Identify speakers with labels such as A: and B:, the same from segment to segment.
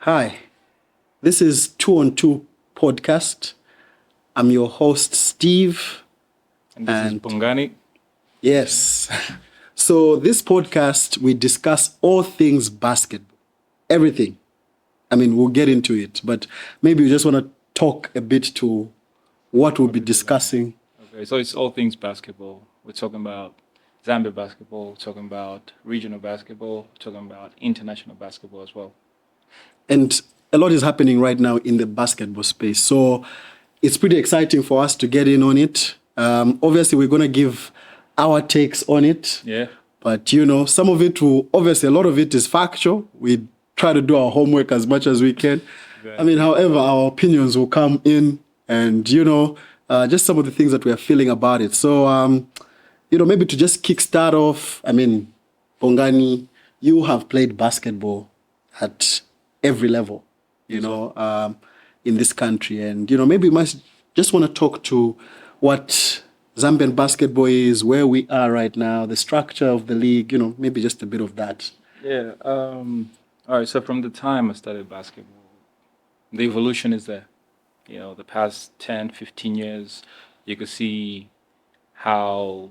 A: Hi, this is 2-on-2 podcast. I'm your host, Steve.
B: And this is Bongani.
A: Yes. So this podcast, we discuss all things basketball, everything. I mean, we'll get into it, but maybe we just want to talk a bit to what we'll be discussing.
B: Okay, so it's all things basketball. We're talking about Zambia basketball, talking about regional basketball, talking about international basketball as well.
A: And a lot is happening right now in the basketball space. So it's pretty exciting for us to get in on it. Obviously, we're going to give our takes on it.
B: Yeah.
A: But, some of it obviously, a lot of it is factual. We try to do our homework as much as we can. Exactly. I mean, however, our opinions will come in and, just some of the things that we are feeling about it. So, maybe to just kickstart off, I mean, Bongani, you have played basketball at every level, in this country. And, maybe you must just want to talk to what Zambian basketball is, where we are right now, the structure of the league, maybe just a bit of that.
B: Yeah. All right. So from the time I started basketball, the evolution is there. The past 10, 15 years, you could see how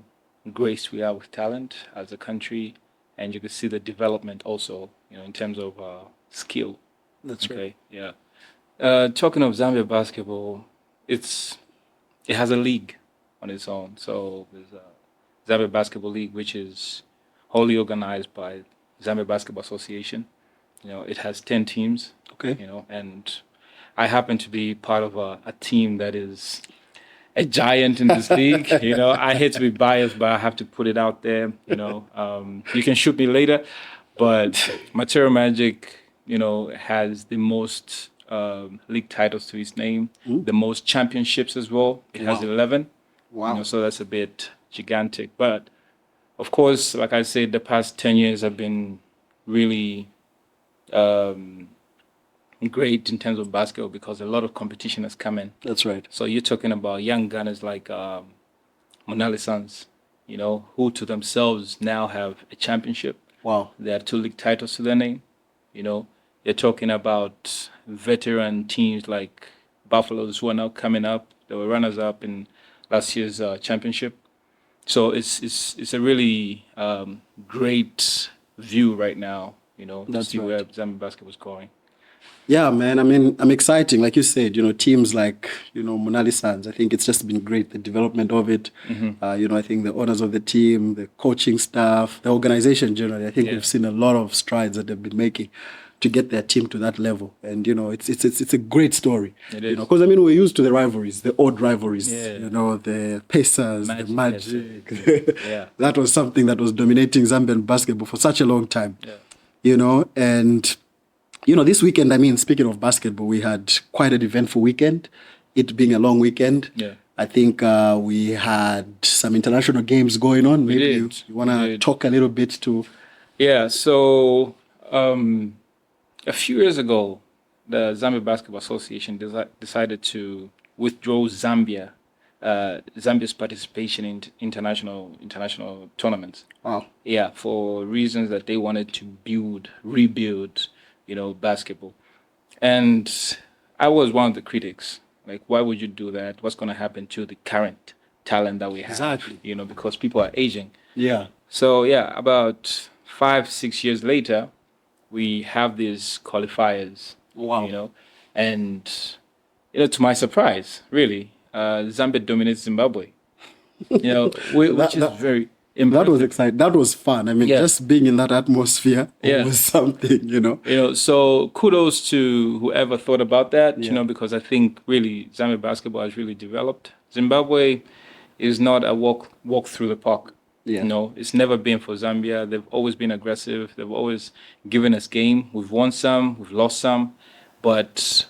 B: graced we are with talent as a country. And you could see the development also, in terms of skill.
A: That's
B: okay. Right. Yeah. Talking of Zambia basketball, it has a league on its own. So there's a Zambia Basketball League, which is wholly organized by Zambia Basketball Association. It has 10 teams.
A: Okay.
B: And I happen to be part of a team that is a giant in this league. I hate to be biased, but I have to put it out there. You can shoot me later, but Material Magic, has the most league titles to its name, the most championships as well. It has 11.
A: Wow.
B: So that's a bit gigantic. But of course, like I said, the past 10 years have been really great in terms of basketball because a lot of competition has come in.
A: That's right.
B: So you're talking about young gunners like Monali Sons, who to themselves now have a championship.
A: Wow.
B: They have 2 league titles to their name. You're talking about veteran teams like Buffaloes who are now coming up. They were runners-up in last year's championship. So it's a really great view right now, to see where Zambia basketball is going.
A: Yeah, man. I mean, I'm exciting. Like you said, teams like, Monali Sons, I think it's just been great, the development of it. Mm-hmm. I think the owners of the team, the coaching staff, the organization generally, I think we've seen a lot of strides that they've been making to get their team to that level. And, it's a great story.
B: It is.
A: Because, we're used to the rivalries, the odd rivalries, the Pacers, the Magic.
B: Yeah.
A: That was something that was dominating Zambian basketball for such a long time.
B: Yeah.
A: And... this weekend, speaking of basketball, we had quite an eventful weekend, it being a long weekend.
B: Yeah.
A: I think we had some international games going on. Maybe you want to talk a little bit to...
B: Yeah, so a few years ago, the Zambia Basketball Association decided to withdraw Zambia's participation in international tournaments.
A: Wow.
B: Yeah, for reasons that they wanted to rebuild, basketball. And I was one of the critics. Like, why would you do that? What's going to happen to the current talent that we have?
A: Exactly.
B: Because people are aging.
A: Yeah.
B: So, about 5-6 years later, we have these qualifiers.
A: Wow.
B: And, to my surprise, really, Zambia dominates Zimbabwe. Which is very...
A: That was exciting. That was fun. Just being in that atmosphere was something,
B: So kudos to whoever thought about that, because I think really Zambia basketball has really developed. Zimbabwe is not a walk through the park.
A: Yeah.
B: It's never been for Zambia. They've always been aggressive. They've always given us game. We've won some, we've lost some. But,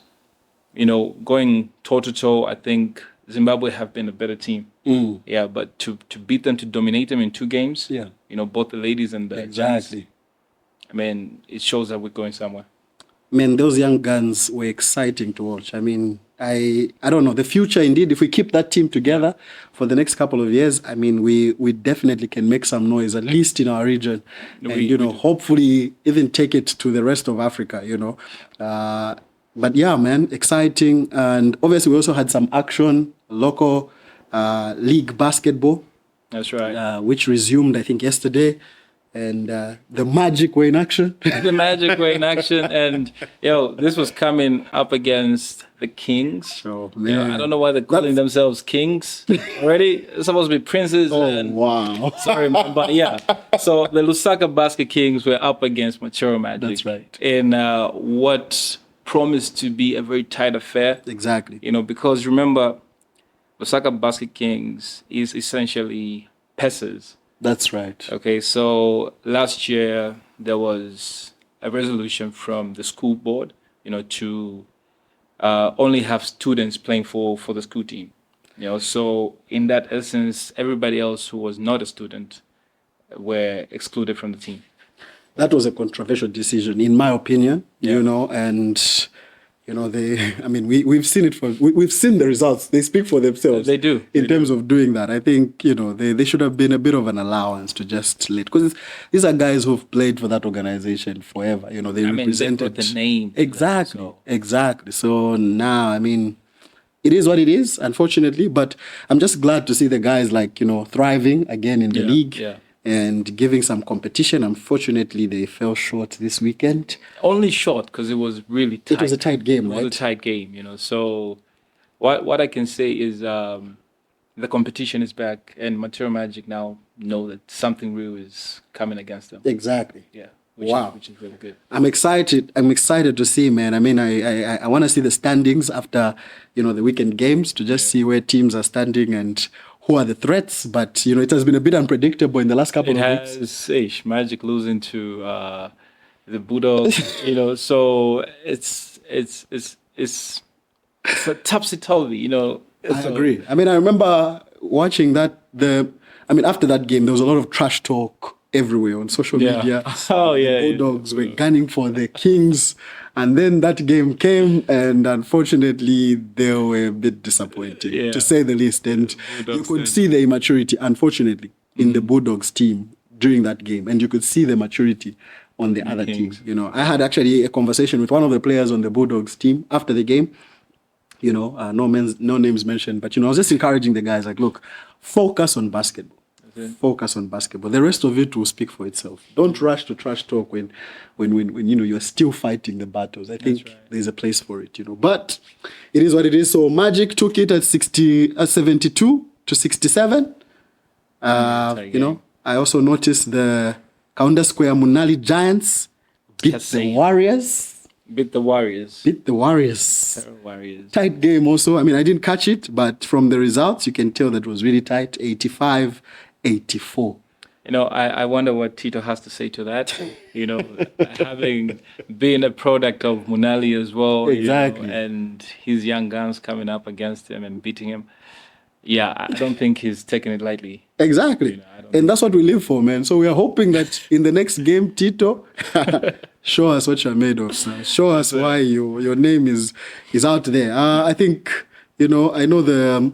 B: going toe-to-toe, I think Zimbabwe have been a better team. Yeah, but to beat them, to dominate them in 2 games, both the ladies and the gents, it shows that we're going somewhere.
A: man, those young guns were exciting to watch. I mean, I don't know, the future indeed, if we keep that team together for the next couple of years, I mean, we definitely can make some noise, at least in our region. And, hopefully even take it to the rest of Africa, But yeah, man, exciting. And obviously we also had some action, local league basketball.
B: That's right.
A: Which resumed, I think, yesterday. And the Magic were in action.
B: The Magic were in action. And, this was coming up against the Kings.
A: Oh, man.
B: I don't know why they're calling themselves Kings already. It's supposed to be Princes.
A: Oh, wow.
B: Sorry, man. But, yeah. So the Lusaka Basket Kings were up against Mature Magic.
A: That's right.
B: In what promised to be a very tight affair.
A: Exactly.
B: Because remember, Lusaka Basket Kings is essentially Pessers.
A: That's right.
B: Okay, so last year there was a resolution from the school board, to only have students playing for the school team. So in that essence, everybody else who was not a student were excluded from the team.
A: That was a controversial decision, in my opinion, and we've seen it we've seen the results. They speak for themselves.
B: They do.
A: In terms of doing that. I think, they should have been a bit of an allowance to just let, because these are guys who've played for that organization forever. They represented
B: the name.
A: Exactly. So now, it is what it is, unfortunately, but I'm just glad to see the guys thriving again in the league.
B: Yeah.
A: And giving some competition. Unfortunately, they fell short this weekend.
B: Only short because it was really tight.
A: It was a tight game, right?
B: It was a tight game, So what I can say is the competition is back, and Mature Magic now know that something real is coming against them.
A: Exactly.
B: Yeah. Which is really good.
A: I'm excited to see, man. I want to see the standings after, the weekend games to just see where teams are standing and who are the threats, but it has been a bit unpredictable in the last couple of weeks.
B: Magic losing to the Bulldogs, so it's a topsy-turvy,
A: I agree. I remember watching that. After that game, there was a lot of trash talk everywhere on social media.
B: Oh yeah,
A: the Bulldogs were gunning for the Kings. And then that game came, and unfortunately, they were a bit disappointing, to say the least. And you could see the immaturity, unfortunately, in the Bulldogs team during that game. And you could see the maturity on the other teams. I had actually a conversation with one of the players on the Bulldogs team after the game. No names mentioned, but, I was just encouraging the guys, look, focus on basketball. Focus on basketball. The rest of it will speak for itself. Don't rush to trash talk when you're still fighting the battles. I think there's a place for it, But it is what it is. So Magic took it at 72 to 67. I also noticed the Kaunda Square Munali Giants beat the Warriors.
B: Beat the Warriors.
A: Tight game also. I didn't catch it, but from the results, you can tell that it was really tight. 85-84.
B: I wonder what Tito has to say to that. Having been a product of Munali as well.
A: Exactly.
B: And his young guns coming up against him and beating him. Yeah, I don't think he's taking it lightly.
A: Exactly. And that's what we live for, man. So we are hoping that in the next game, Tito, show us what you're made of, sir. Show us why your name is out there. I think, I know there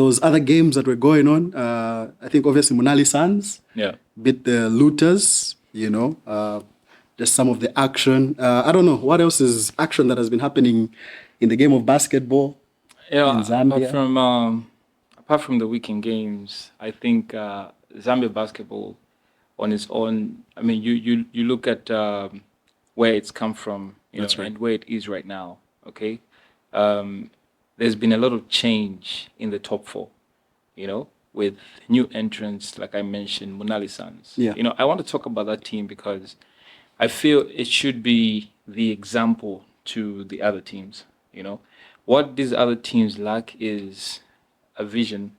A: was other games that were going on. I think obviously Munali Suns beat the Looters, just some of the action. I don't know, what else is action that has been happening in the game of basketball in Zambia?
B: Apart from the weekend games, I think Zambia basketball on its own, you look at where it's come from, and where it is right now, okay? There's been a lot of change in the top four, with new entrants, like I mentioned, Munali Suns.
A: Yeah.
B: I want to talk about that team because I feel it should be the example to the other teams, What these other teams lack is a vision,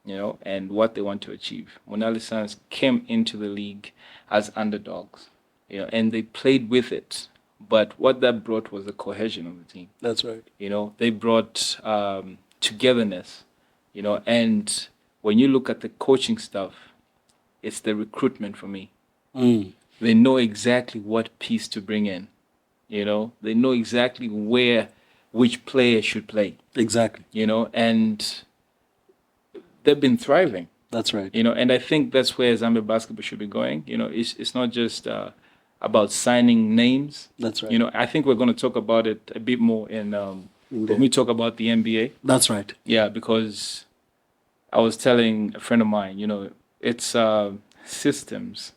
B: and what they want to achieve. Munali Suns came into the league as underdogs, and they played with it. But what that brought was the cohesion of the team.
A: That's right.
B: They brought togetherness, and when you look at the coaching stuff, it's the recruitment for me. They know exactly what piece to bring in, You know, they know exactly which player should play.
A: Exactly.
B: You know, and they've been thriving.
A: That's right.
B: You know, and I think that's where Zambia basketball should be going. You know, it's not just about signing names.
A: That's right.
B: You know, I think we're going to talk about it a bit more when we talk about the NBA.
A: That's right.
B: Yeah, because I was telling a friend of mine, you know, it's systems,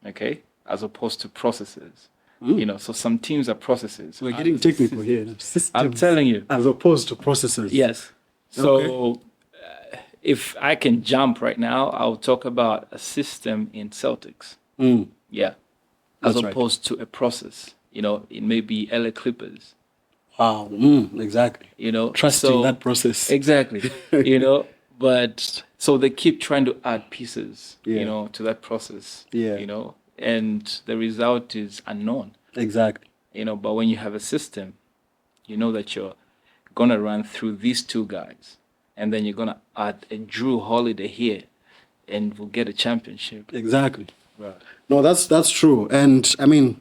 B: okay, as opposed to processes. You know, so some teams are processes.
A: We're getting technical here. Systems
B: I'm telling you.
A: as opposed to processes.
B: Yes. So if I can jump right now, I'll talk about a system in Celtics. Yeah. As
A: That's
B: opposed to a process. You know, it may be LA Clippers.
A: Wow. Exactly.
B: You know,
A: Trusting that process.
B: Exactly. You know, but so they keep trying to add pieces,
A: Yeah.
B: you know, to that process.
A: Yeah.
B: You know, and the result is unknown.
A: Exactly.
B: You know, but when you have a system, you know that you're gonna run through these two guys, and then you're gonna add a Drew Holiday here, and we'll get a championship.
A: Exactly.
B: Right.
A: No, that's true. And I mean,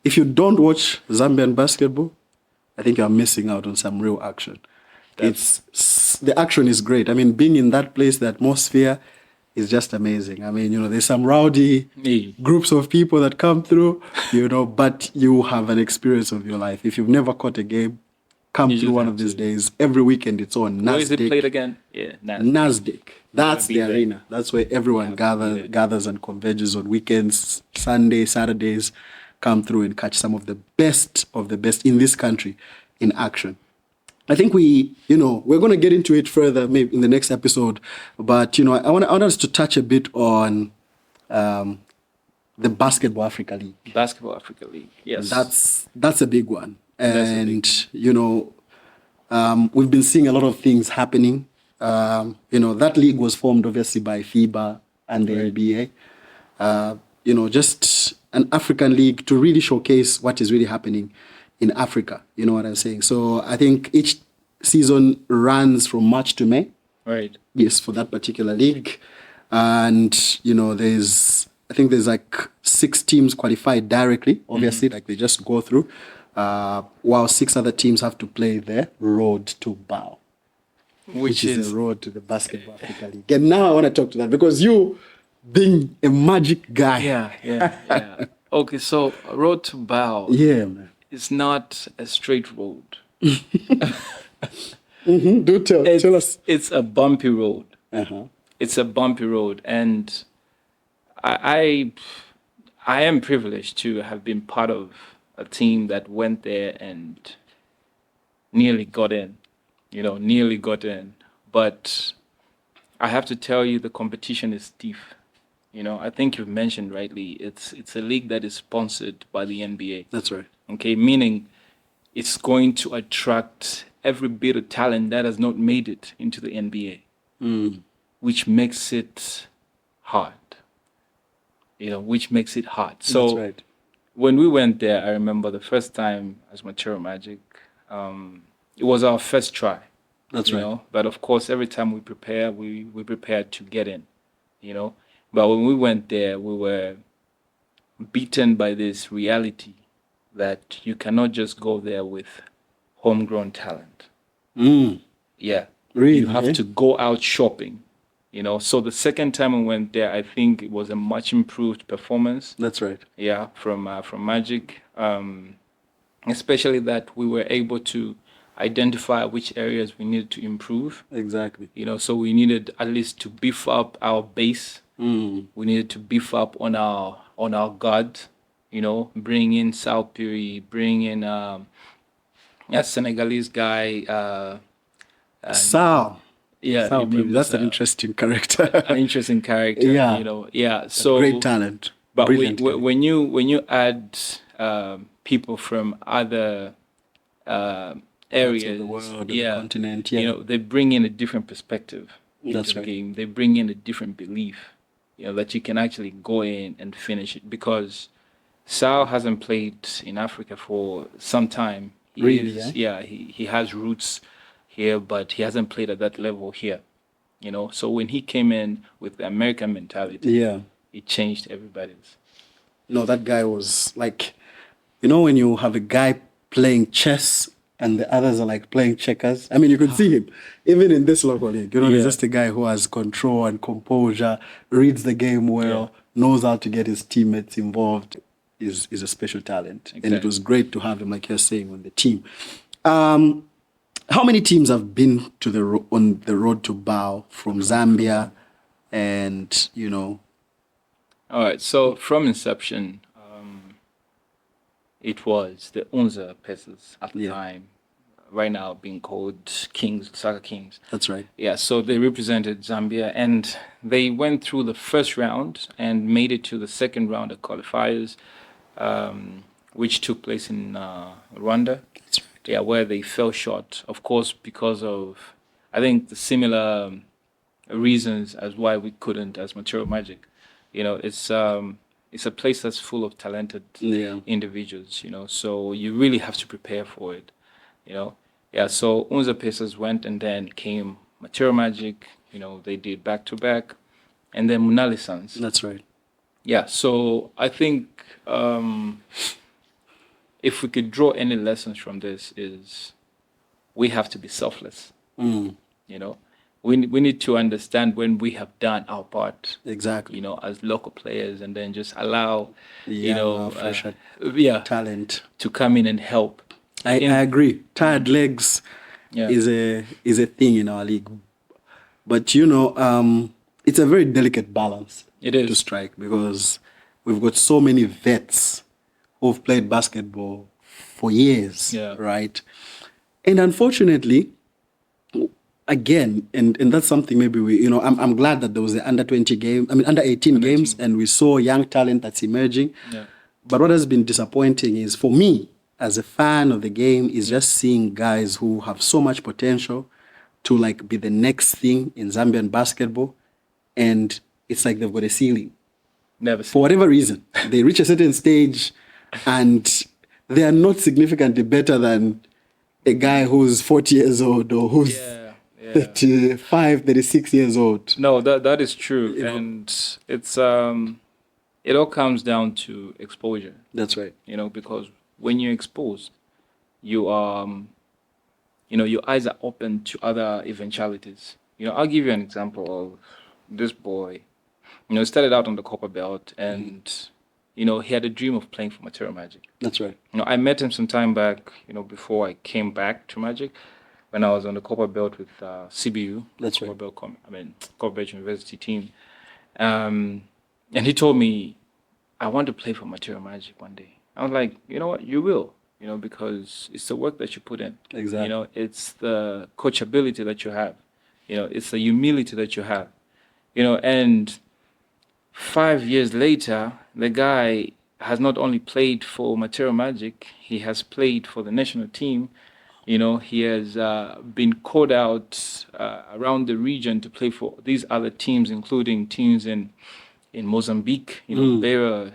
A: if you don't watch Zambian basketball, I think you're missing out on some real action. The action is great. I mean, being in that place, the atmosphere is just amazing. I mean, you know, there's some rowdy groups of people that come through, you know, but you have an experience of your life. If you've never caught a game, come through one of these days. Every weekend it's on.
B: Where is it played again? Yeah,
A: Nasdaq. That's the arena. That's where everyone gathers and converges on weekends, Sunday, Saturdays. Come through and catch some of the best in this country in action. I think we're going to get into it further maybe in the next episode. But, you know, I want us to touch a bit on the Basketball Africa League.
B: Basketball Africa League, yes.
A: That's a big one. And, you know, we've been seeing a lot of things happening. You know, that league was formed obviously by FIBA and the NBA. You know, just an African league to really showcase what is really happening in Africa. You know what I'm saying? So I think each season runs from March to May.
B: Right.
A: Yes, for that particular league. And, you know, I think there's like 6 teams qualified directly, obviously, like they just go through, while 6 other teams have to play their road to BAO, which is the road to the Basketball Africa League. And now I want to talk to that because you, being a magic guy.
B: Yeah. Okay, so road to BAO.
A: Yeah, man.
B: It's not a straight road.
A: Do tell us.
B: It's a bumpy road.
A: Uh-huh.
B: It's a bumpy road, and I am privileged to have been part of a team that went there and nearly got in. You know, nearly got in. But I have to tell you, the competition is stiff. You know, I think you've mentioned rightly, it's a league that is sponsored by the NBA.
A: That's right.
B: Okay, meaning it's going to attract every bit of talent that has not made it into the NBA, which makes it hard. You know, which makes it hard. So
A: that's right.
B: When we went there, I remember the first time as Material Magic, it was our first try.
A: That's
B: you
A: right.
B: know? But of course, every time we prepare, we prepared to get in, you know. But when we went there, we were beaten by this reality that you cannot just go there with homegrown talent. Yeah.
A: Really?
B: You have to go out shopping, you know. So the second time we went there, I think it was a much improved performance.
A: That's right.
B: Yeah, from Magic, especially that we were able to identify which areas we needed to improve.
A: Exactly.
B: You know, so we needed at least to beef up our base. We needed to beef up on our guard. You know, bring in Sal Puri, bring in a Senegalese guy.
A: Sal.
B: Yeah,
A: Sal, that's an interesting character.
B: An interesting character.
A: Yeah.
B: You know, yeah. So
A: great talent.
B: But
A: talent.
B: when you add people from other areas
A: of the world,
B: the
A: continent,
B: you know, they bring in a different perspective
A: That's
B: into the
A: right.
B: game. They bring in a different belief, you know, that you can actually go in and finish it. Because Sal hasn't played in Africa for some time. He has roots here, but he hasn't played at that level here, you know. So when he came in with the American mentality, it changed everybody's.
A: No, that guy was like, you know, when you have a guy playing chess and the others are like playing checkers. I mean, you could see him even in this local league. You know, he's just a guy who has control and composure, reads the game well, knows how to get his teammates involved. Is a special talent, and it was great to have him, like you're saying, on the team. How many teams have been to on the road to BAO from Zambia, and you know?
B: All right. So from inception, it was the Unza Pesos at the time. Right now being called Kings, Lusaka Kings.
A: That's right.
B: Yeah, so they represented Zambia, and they went through the first round and made it to the second round of qualifiers, which took place in Rwanda.
A: That's right.
B: Yeah, where they fell short, of course, because of, I think, the similar reasons as why we couldn't as Material Magic. You know, it's a place that's full of talented individuals, you know, so you really have to prepare for it. You know, yeah. So Unza Pacers went, and then came Material Magic. You know, they did back to back, and then Munali Sons.
A: That's right.
B: Yeah. So I think if we could draw any lessons from this, is we have to be selfless. You know, we need to understand when we have done our part.
A: Exactly.
B: You know, as local players, and then just allow
A: fresh talent
B: to come in and help.
A: I agree. Tired legs is a thing in our league, but you know, it's a very delicate balance.
B: It is
A: to strike, because we've got so many vets who've played basketball for years, right? And unfortunately, again, and that's something maybe we, you know, I'm glad that there was the under 18 games, and we saw young talent that's emerging.
B: Yeah.
A: But what has been disappointing is, for me, as a fan of the game, is just seeing guys who have so much potential to like be the next thing in Zambian basketball, and it's like they've got a ceiling. For whatever reason, they reach a certain stage, and they are not significantly better than a guy who's 40 years old or who's 35, 36 years old.
B: No, that is true, and it's it all comes down to exposure.
A: That's right.
B: You know, because when you're exposed, you you know, your eyes are open to other eventualities. You know, I'll give you an example of this boy. You know, he started out on the copper belt, and you know, he had a dream of playing for Material Magic.
A: That's right.
B: You know, I met him some time back. You know, before I came back to Magic, when I was on the copper belt with CBU.
A: That's right.
B: Copper Belt University team. And he told me, I want to play for Material Magic one day. I was like, you know what, you will, you know, because it's the work that you put in.
A: Exactly.
B: You know, it's the coachability that you have. You know, it's the humility that you have. You know, and 5 years later, the guy has not only played for Material Magic, he has played for the national team. You know, he has been called out around the region to play for these other teams, including teams in Mozambique, you know, Beira,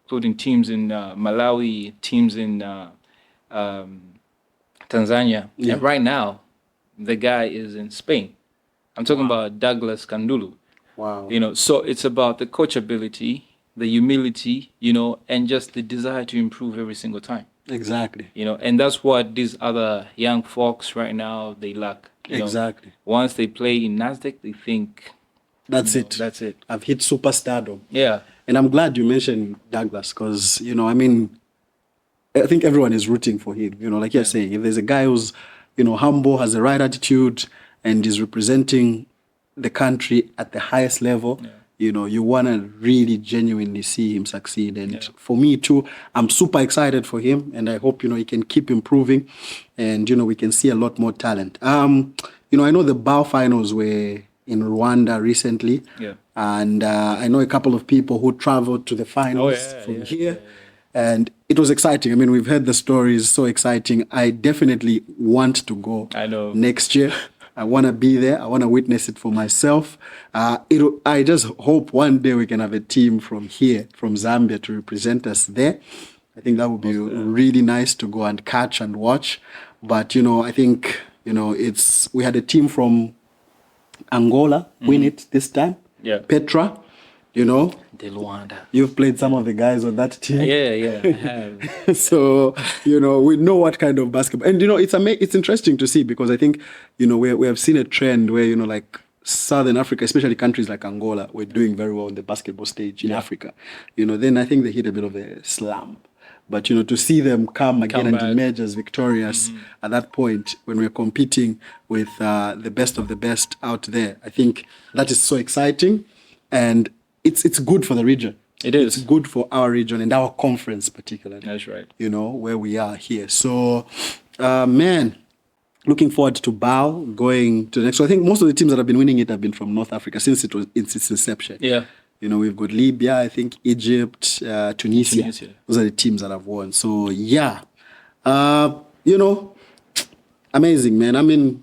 B: including teams in Malawi, teams in Tanzania.
A: Yeah.
B: And right now, the guy is in Spain. I'm talking about Douglas Kandulu.
A: Wow.
B: You know, so it's about the coachability, the humility, you know, and just the desire to improve every single time.
A: Exactly.
B: You know, and that's what these other young folks right now, they lack.
A: Exactly.
B: Know, once they play in NASDAQ, they think,
A: that's it.
B: That's it.
A: I've hit superstardom.
B: Yeah.
A: And I'm glad you mentioned Douglas, because, you know, I mean, I think everyone is rooting for him. You know, like you're saying, if there's a guy who's, you know, humble, has the right attitude, and is representing the country at the highest level, you know, you want to really genuinely see him succeed. And for me too, I'm super excited for him, and I hope, you know, he can keep improving, and, you know, we can see a lot more talent. You know, I know the BAO finals were in Rwanda recently, and I know a couple of people who traveled to the finals from here. And it was exciting. I mean, we've heard the stories, so exciting. I definitely want to go next year. I want to be there. I want to witness it for myself. I just hope one day we can have a team from here, from Zambia, to represent us there. I think that would be really nice to go and catch and watch. But, you know, I think, you know, we had a team from Angola win it this time.
B: Yeah.
A: Petra. You know,
B: De Luanda.
A: you've played some of the guys on that team.
B: Yeah, I have.
A: So, we know what kind of basketball. And, it's interesting to see because I think, we have seen a trend where, like Southern Africa, especially countries like Angola, were doing very well on the basketball stage in Africa. Then I think they hit a bit of a slump. But, to see them come again and emerge as victorious at that point when we're competing with the best of the best out there, I think that is so exciting. And it's good for the region.
B: It is.
A: It's good for our region and our conference particularly.
B: That's right.
A: Where we are here. So, man, looking forward to BAL going to the next. So I think most of the teams that have been winning it have been from North Africa since its inception.
B: Yeah.
A: We've got Libya, I think Egypt, Tunisia. Those are the teams that have won. So, yeah. Amazing, man. I mean,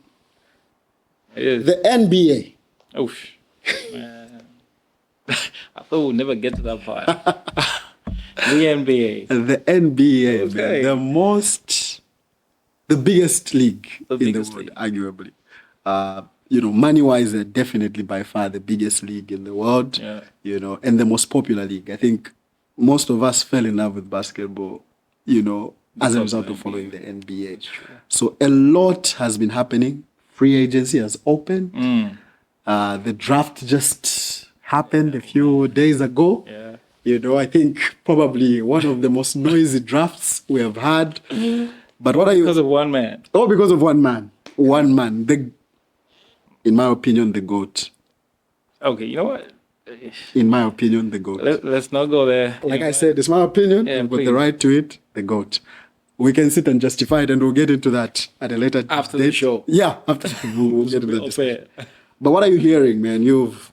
B: it is.
A: The NBA.
B: Oof. Man. I thought we'd never get to that part. The NBA.
A: The NBA,
B: Okay.
A: man. The biggest league in the
B: biggest
A: world,
B: league.
A: arguably. Money-wise, they're definitely by far the biggest league in the world.
B: Yeah.
A: And the most popular league. I think most of us fell in love with basketball, as a result of following the NBA. So a lot has been happening. Free agency has opened. The draft just happened a few days ago.
B: Yeah.
A: I think probably one of the most noisy drafts we have had. But what are you?
B: Because of one man.
A: Oh, because of one man. One man. In my opinion, the GOAT.
B: Okay, you know what?
A: In my opinion, the GOAT.
B: Let's not go there.
A: Like I said, it's my opinion.
B: Yeah,
A: I've got
B: please.
A: the right to it. The GOAT. We can sit and justify it, and we'll get into that at a later
B: After
A: date.
B: the show.
A: Yeah, after we'll get into that.
B: Fair.
A: But what are you hearing, man? You've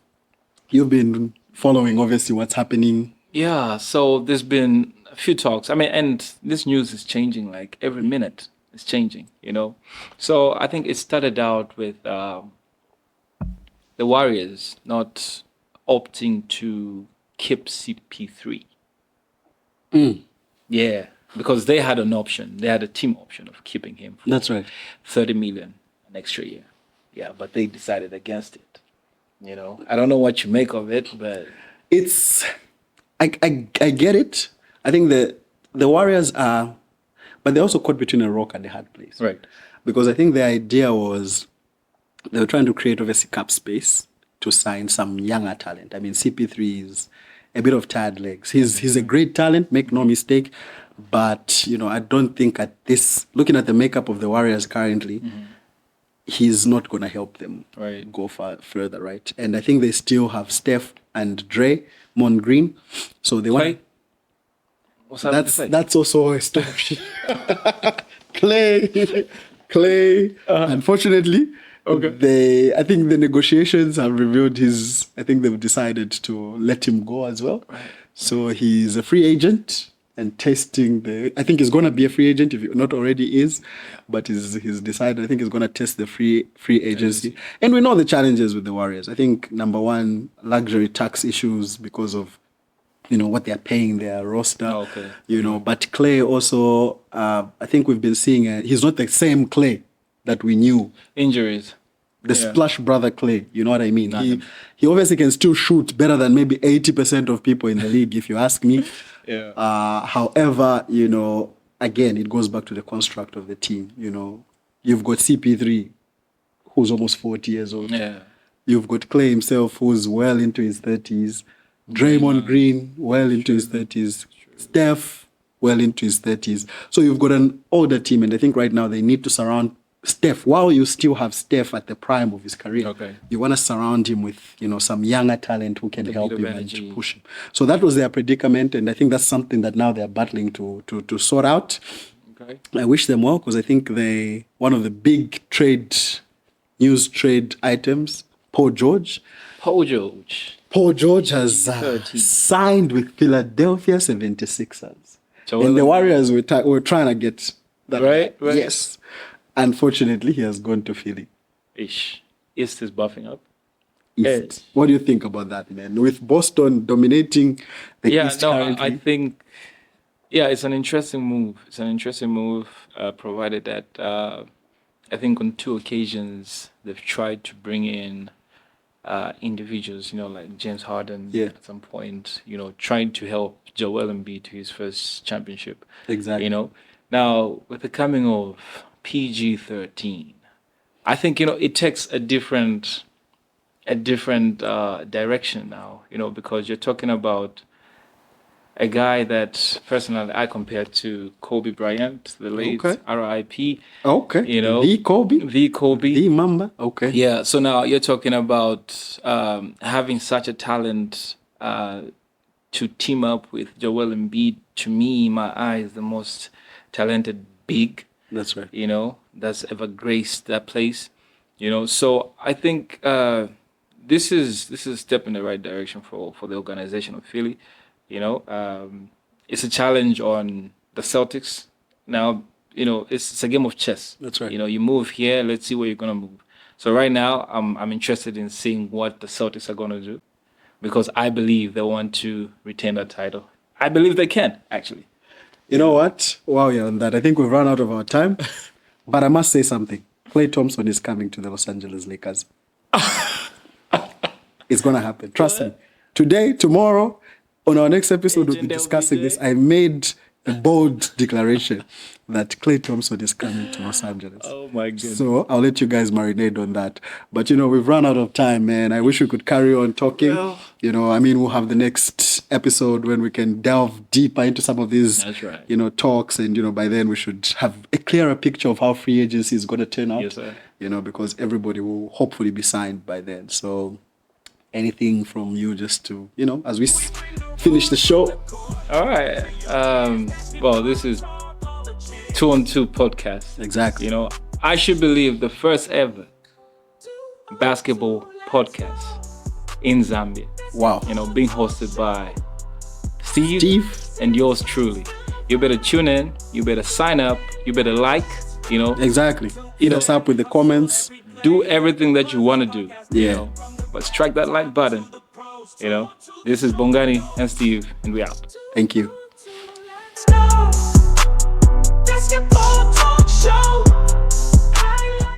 A: been following, obviously, what's happening.
B: Yeah, so there's been a few talks. I mean, and this news is changing like every minute. It's changing, So I think it started out with the Warriors not opting to keep CP3. Yeah, because they had an option. They had a team option of keeping him for
A: That's right.
B: 30 million an extra year. Yeah, but they decided against it. I don't know what you make of it, but
A: I get it. I think the Warriors are, but they're also caught between a rock and a hard place.
B: right.
A: Because I think the idea was they were trying to create obviously cap space to sign some younger talent. I mean, CP3 is a bit of tired legs. He's a great talent, make no mistake. But, I don't think looking at the makeup of the Warriors currently, he's not going to help them go further, right? And I think they still have Steph and Draymond Green. So they want...
B: What's that?
A: That's also a story. Clay. Unfortunately, I think the negotiations have revealed I think they've decided to let him go as well.
B: Right.
A: So he's a free agent and I think he's going to be a free agent if he not already is, but he's decided, I think he's going to test the free agency. And we know the challenges with the Warriors. I think number one, luxury tax issues because of what they're paying their roster.
B: Oh, okay.
A: But Clay also, I think we've been seeing, he's not the same Clay that we knew.
B: Injuries.
A: The Splash Brother Clay, you know what I mean?
B: Nothing.
A: He obviously can still shoot better than maybe 80% of people in the league, if you ask me.
B: Yeah.
A: However, again, it goes back to the construct of the team. You've got CP3, who's almost 40 years old.
B: Yeah.
A: You've got Clay himself, who's well into his 30s. Draymond Green, well into his 30s. Steph, well into his 30s. So you've got an older team, and I think right now they need to surround Steph. While you still have Steph at the prime of his career, you want to surround him with, some younger talent who can help him and to push him. So that was their predicament, and I think that's something that now they're battling to sort out.
B: Okay.
A: I wish them well because I think one of the big news trade items, Paul George has signed with Philadelphia 76ers. And the Warriors were trying to get that.
B: Right.
A: Yes. Unfortunately, he has gone to Philly.
B: East is buffing up.
A: East. What do you think about that, man? With Boston dominating the East currently.
B: I think, it's an interesting move. It's an interesting move, provided that I think on two occasions they've tried to bring in individuals, like James Harden
A: Yeah.
B: at some point, trying to help Joel Embiid to his first championship.
A: Exactly.
B: Now with the coming of PG-13, I think it takes a different direction now, because you're talking about a guy that personally I compare to Kobe Bryant, the late
A: Okay.
B: RIP.
A: Okay.
B: The
A: Kobe.
B: The
A: Mamba. Okay.
B: Yeah. So now you're talking about having such a talent to team up with Joel Embiid. To me, in my eyes, the most talented big.
A: That's right.
B: That's ever graced that place. So I think this is a step in the right direction for the organization of Philly. It's a challenge on the Celtics. Now, it's a game of chess.
A: That's right.
B: You move here, let's see where you're gonna move. So right now, I'm interested in seeing what the Celtics are gonna do, because I believe they want to retain that title. I believe they can, actually.
A: You know what? Wow, yeah, on that. I think we've run out of our time. But I must say something. Klay Thompson is coming to the Los Angeles Lakers. It's gonna happen. Trust me. Today, tomorrow, on our next episode, we'll be discussing this. I made a bold declaration that Klay Thompson is coming to Los Angeles.
B: Oh my goodness.
A: So I'll let you guys marinate on that. But we've run out of time, man. I wish we could carry on talking.
B: Well,
A: we'll have the next episode when we can delve deeper into some of these,
B: That's right.
A: Talks. And, by then we should have a clearer picture of how free agency is going to turn out.
B: Yes, sir.
A: Because everybody will hopefully be signed by then. So anything from you just to, as we finish the show?
B: All right. Well, this is 2-on-2 podcast.
A: Exactly.
B: I should believe the first ever basketball podcast in Zambia.
A: Wow.
B: Being hosted by Steve and yours truly. You better tune in. You better sign up. You better like.
A: Exactly. Hit us up with the comments.
B: Do everything that you want to do.
A: Yeah.
B: But strike that like button. This is Bongani and Steve, and we out.
A: Thank you.